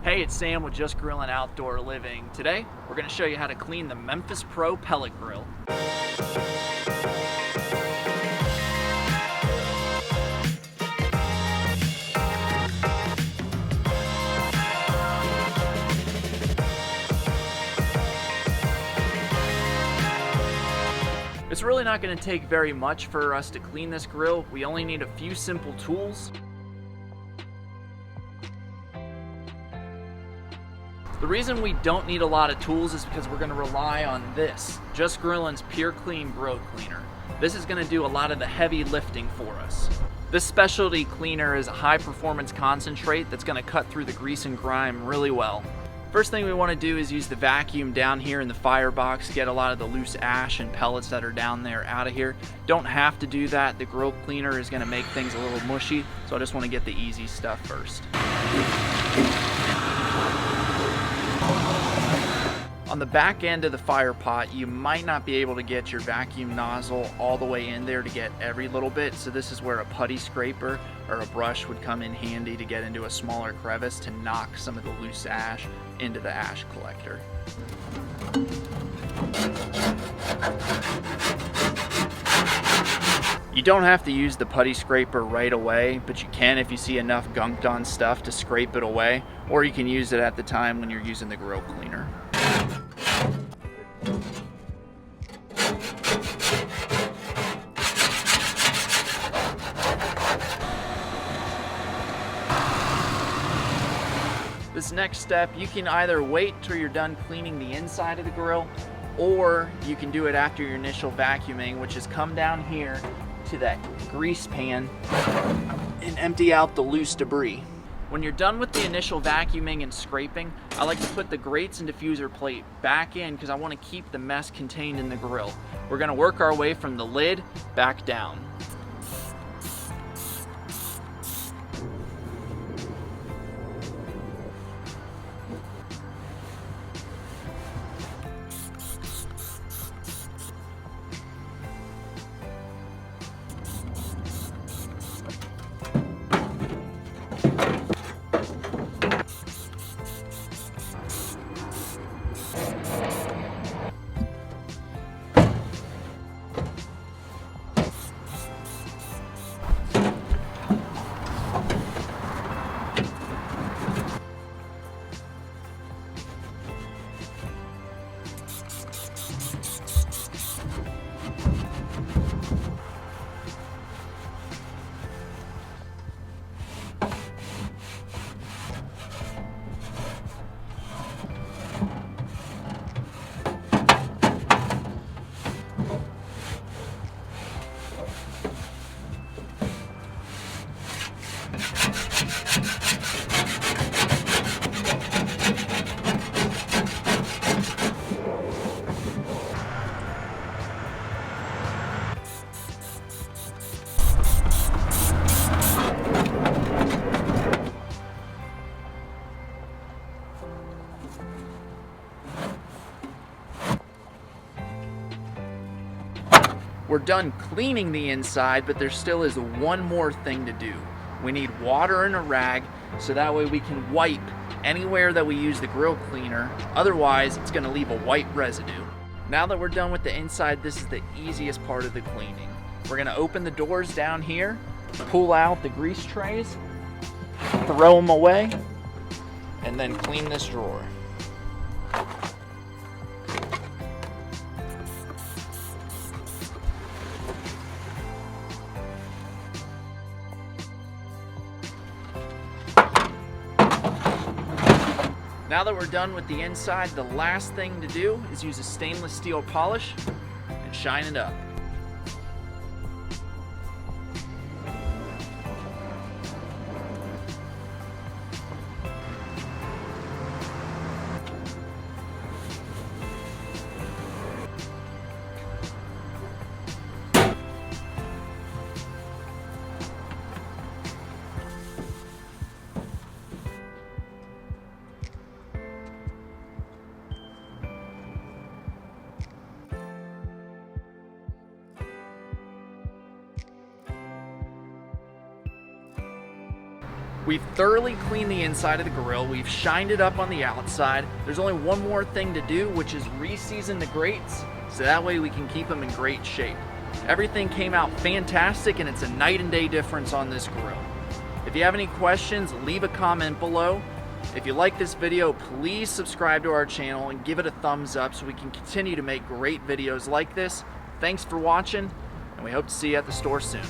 Hey, it's Sam with Just Grill and Outdoor Living. Today, we're going to show you how to clean the Memphis Pro pellet grill. It's really not going to take very much for us to clean this grill. We only need a few simple tools. The reason we don't need a lot of tools is because we're going to rely on this, Just Grilling's Pure Clean Grill Cleaner. This is going to do a lot of the heavy lifting for us. This specialty cleaner is a high performance concentrate that's going to cut through the grease and grime really well. First thing we want to do is use the vacuum down here in the firebox, get a lot of the loose ash and pellets that are down there out of here. Don't have to do that. The grill cleaner is going to make things a little mushy, so I just want to get the easy stuff first. On the back end of the fire pot, you might not be able to get your vacuum nozzle all the way in there to get every little bit, so this is where a putty scraper or a brush would come in handy to get into a smaller crevice to knock some of the loose ash into the ash collector. You don't have to use the putty scraper right away, but you can if you see enough gunked on stuff to scrape it away, or you can use it at the time when you're using the grill cleaner. This next step, you can either wait till you're done cleaning the inside of the grill, or you can do it after your initial vacuuming, which is come down here to that grease pan and empty out the loose debris. When you're done with the initial vacuuming and scraping, I like to put the grates and diffuser plate back in because I want to keep the mess contained in the grill. We're going to work our way from the lid back down. We're done cleaning the inside, but there still is one more thing to do. We need water and a rag, so that way we can wipe anywhere that we use the grill cleaner. Otherwise, it's going to leave a white residue. Now that we're done with the inside, this is the easiest part of the cleaning. We're going to open the doors down here, pull out the grease trays, throw them away, and then clean this drawer. Now that we're done with the inside, the last thing to do is use a stainless steel polish and shine it up. We've thoroughly cleaned the inside of the grill. We've shined it up on the outside. There's only one more thing to do, which is re-season the grates, so that way we can keep them in great shape. Everything came out fantastic, and it's a night and day difference on this grill. If you have any questions, leave a comment below. If you like this video, please subscribe to our channel and give it a thumbs up so we can continue to make great videos like this. Thanks for watching, and we hope to see you at the store soon.